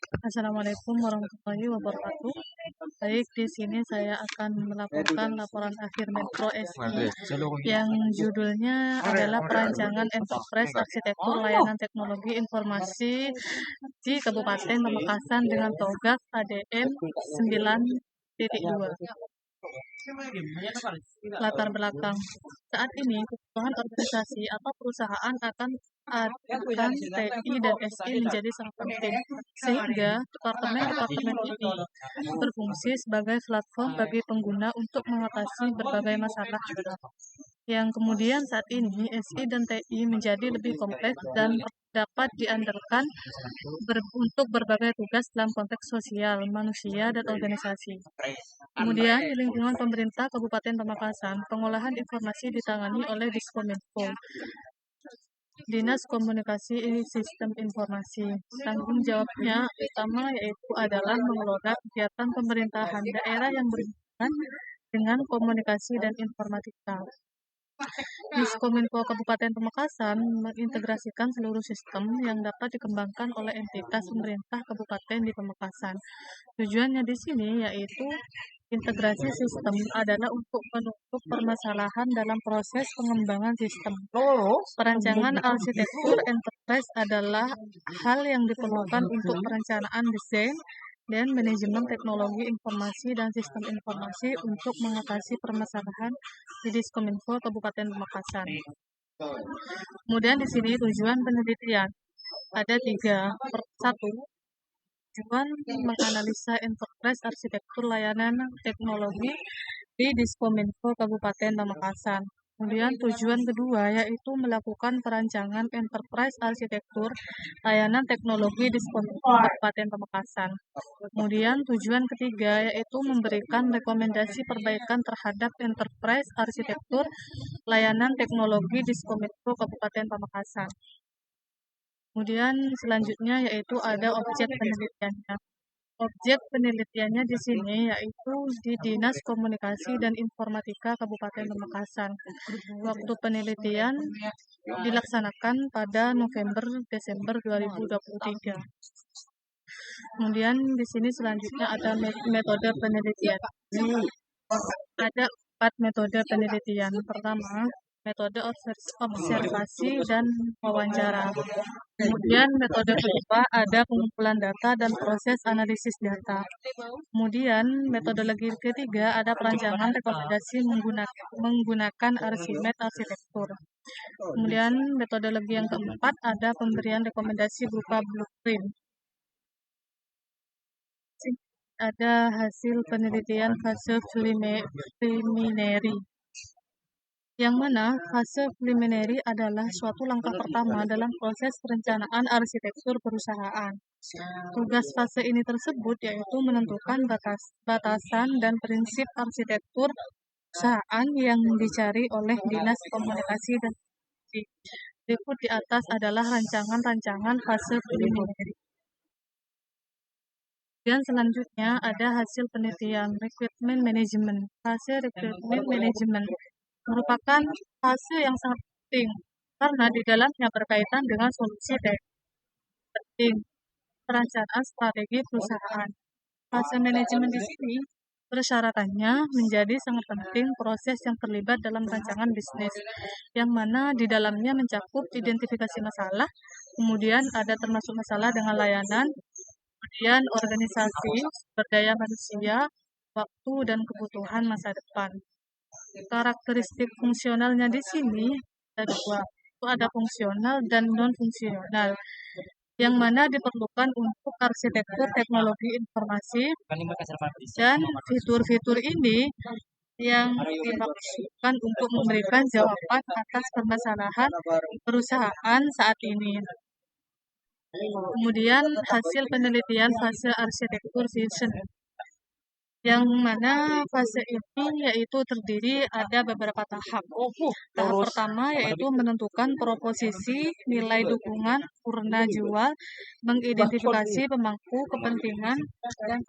Assalamualaikum warahmatullahi wabarakatuh. Baik, di sini saya akan melaporkan laporan akhir Metro SI yang judulnya adalah Perancangan Enterprise Arsitektur Layanan Teknologi Informasi di Kabupaten Pamekasan dengan Togas ADM 9.2. Latar belakang. Saat ini, kebutuhan organisasi atau perusahaan akan TI dan SI menjadi sangat penting, sehingga departemen-departemen ini berfungsi sebagai platform bagi pengguna untuk mengatasi berbagai masalah. Yang kemudian saat ini SI dan TI menjadi lebih kompleks dan dapat diandalkan untuk berbagai tugas dalam konteks sosial, manusia, dan organisasi. Kemudian di lingkungan pemerintah Kabupaten Pamekasan, pengolahan informasi ditangani oleh Diskominfo, Dinas Komunikasi Sistem Informasi. Tanggung jawabnya utama yaitu adalah mengelola kegiatan pemerintahan daerah yang berhubungan dengan komunikasi dan informatika. Diskominfo Kabupaten Pamekasan mengintegrasikan seluruh sistem yang dapat dikembangkan oleh entitas pemerintah kabupaten di Pamekasan. Tujuannya di sini yaitu integrasi sistem adalah untuk menutup permasalahan dalam proses pengembangan sistem. Perancangan arsitektur enterprise adalah hal yang diperlukan untuk perencanaan desain dan manajemen teknologi informasi dan sistem informasi untuk mengatasi permasalahan di Diskominfo Kabupaten Pamekasan. Kemudian di sini tujuan penelitian ada 3. Satu, tujuan menganalisa enterprise arsitektur layanan teknologi di Diskominfo Kabupaten Pamekasan. Kemudian tujuan kedua yaitu melakukan perancangan enterprise arsitektur layanan teknologi di Diskominfo Kabupaten Pamekasan. Kemudian tujuan ketiga yaitu memberikan rekomendasi perbaikan terhadap enterprise arsitektur layanan teknologi di Diskominfo Kabupaten Pamekasan. Kemudian selanjutnya yaitu ada objek penelitiannya. Objek penelitiannya di sini yaitu di Dinas Komunikasi dan Informatika Kabupaten Pamekasan. Waktu penelitian dilaksanakan pada November-Desember 2023. Kemudian di sini selanjutnya ada metode penelitian. Ada 4 metode penelitian. Pertama, metode observasi dan wawancara. Kemudian metode kedua ada pengumpulan data dan proses analisis data. Kemudian metodologi ketiga ada perancangan rekomendasi menggunakan Archimedes arsitektur. Kemudian metodologi yang keempat ada pemberian rekomendasi berupa blueprint. Ada hasil penelitian fase preliminary, yang mana fase preliminary adalah suatu langkah pertama dalam proses perencanaan arsitektur perusahaan. Tugas fase ini tersebut yaitu menentukan batasan dan prinsip arsitektur perusahaan yang dicari oleh Dinas Komunikasi dan Informasi. Berikut di atas adalah rancangan fase preliminary. Dan selanjutnya ada hasil penelitian recruitment management. Fase recruitment management merupakan fase yang sangat penting karena di dalamnya berkaitan dengan solusi penting perencanaan strategi perusahaan. Fase manajemen di sini persyaratannya menjadi sangat penting proses yang terlibat dalam rancangan bisnis, yang mana di dalamnya mencakup identifikasi masalah, kemudian ada termasuk masalah dengan layanan, kemudian organisasi, sumber daya manusia, waktu, dan kebutuhan masa depan. Karakteristik fungsionalnya di sini ada 2, itu ada fungsional dan non-fungsional, yang mana diperlukan untuk arsitektur teknologi informasi, dan fitur-fitur ini yang dimaksudkan untuk memberikan jawaban atas permasalahan perusahaan saat ini. Kemudian hasil penelitian fase arsitektur vision, yang mana fase ini yaitu terdiri ada beberapa tahap. Tahap pertama yaitu menentukan proposisi, nilai dukungan, purna jual, mengidentifikasi pemangku kepentingan, dan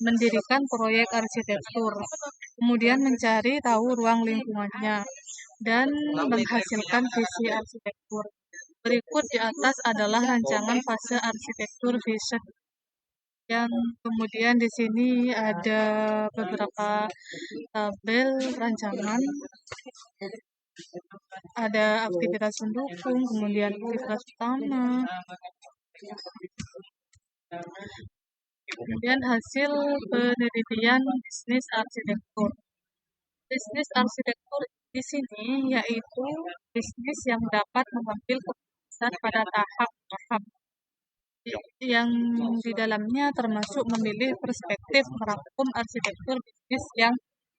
mendirikan proyek arsitektur, kemudian mencari tahu ruang lingkungannya, dan menghasilkan visi arsitektur. Berikut di atas adalah rancangan fase arsitektur vision. Yang kemudian di sini ada beberapa tabel rancangan, ada aktivitas pendukung, kemudian aktivitas utama, kemudian hasil penelitian bisnis arsitektur. Bisnis arsitektur di sini yaitu bisnis yang dapat mengambil keputusan pada tahap-tahap yang di dalamnya termasuk memilih perspektif merangkum arsitektur bisnis yang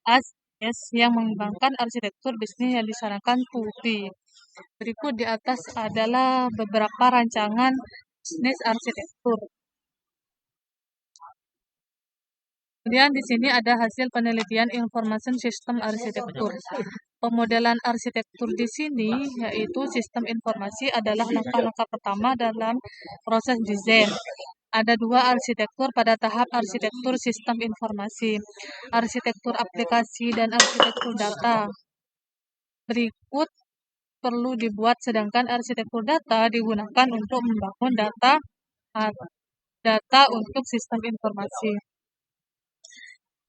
AS yang mengembangkan arsitektur bisnis yang disarankan to be. Berikut di atas adalah beberapa rancangan bisnis arsitektur. Kemudian di sini ada hasil penelitian information system arsitektur. Pemodelan arsitektur di sini yaitu sistem informasi adalah langkah-langkah pertama dalam proses desain. Ada dua arsitektur pada tahap arsitektur sistem informasi, arsitektur aplikasi dan arsitektur data. Berikut perlu dibuat sedangkan arsitektur data digunakan untuk membangun data untuk sistem informasi.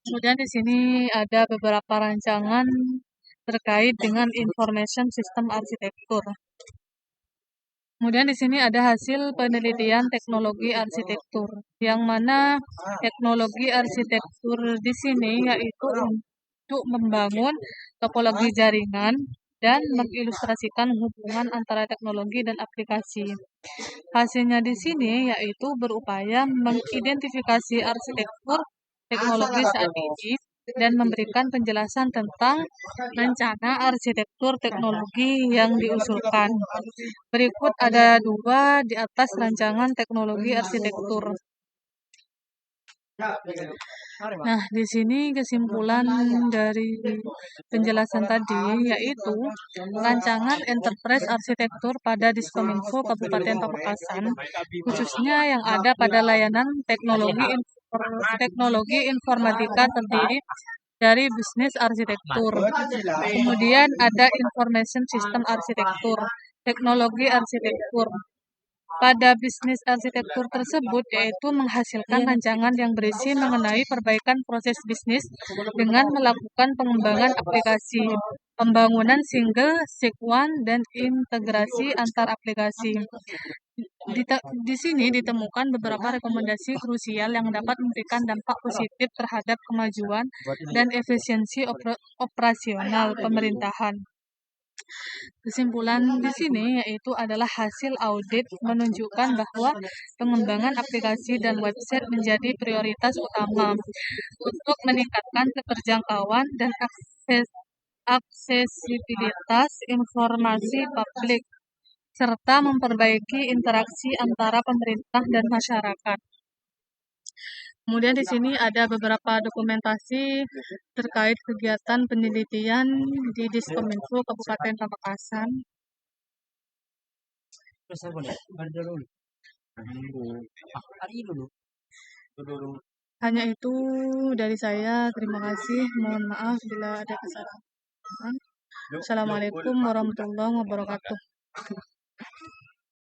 Kemudian di sini ada beberapa rancangan terkait dengan information system arsitektur. Kemudian di sini ada hasil penelitian teknologi arsitektur, yang mana teknologi arsitektur di sini yaitu untuk membangun topologi jaringan dan mengilustrasikan hubungan antara teknologi dan aplikasi. Hasilnya di sini yaitu berupaya mengidentifikasi arsitektur teknologi saat ini dan memberikan penjelasan tentang rencana arsitektur teknologi yang diusulkan. Berikut ada dua di atas rancangan teknologi arsitektur. Nah, di sini kesimpulan dari penjelasan tadi yaitu rancangan enterprise arsitektur pada Diskominfo Kabupaten Pamekasan, khususnya yang ada pada layanan teknologi informatika terdiri dari bisnis arsitektur. Kemudian ada information system arsitektur, teknologi arsitektur. Pada bisnis arsitektur tersebut yaitu menghasilkan rancangan yang berisi mengenai perbaikan proses bisnis dengan melakukan pengembangan aplikasi, pembangunan single, sequence, dan integrasi antar aplikasi. Di sini ditemukan beberapa rekomendasi krusial yang dapat memberikan dampak positif terhadap kemajuan dan efisiensi operasional pemerintahan. Kesimpulan di sini yaitu adalah hasil audit menunjukkan bahwa pengembangan aplikasi dan website menjadi prioritas utama untuk meningkatkan keterjangkauan dan aksesibilitas informasi publik, serta memperbaiki interaksi antara pemerintah dan masyarakat. Kemudian di sini ada beberapa dokumentasi terkait kegiatan penelitian di Diskominfo Kabupaten Pamekasan. Hanya itu dari saya. Terima kasih. Mohon maaf bila ada kesalahan. Assalamualaikum warahmatullahi wabarakatuh.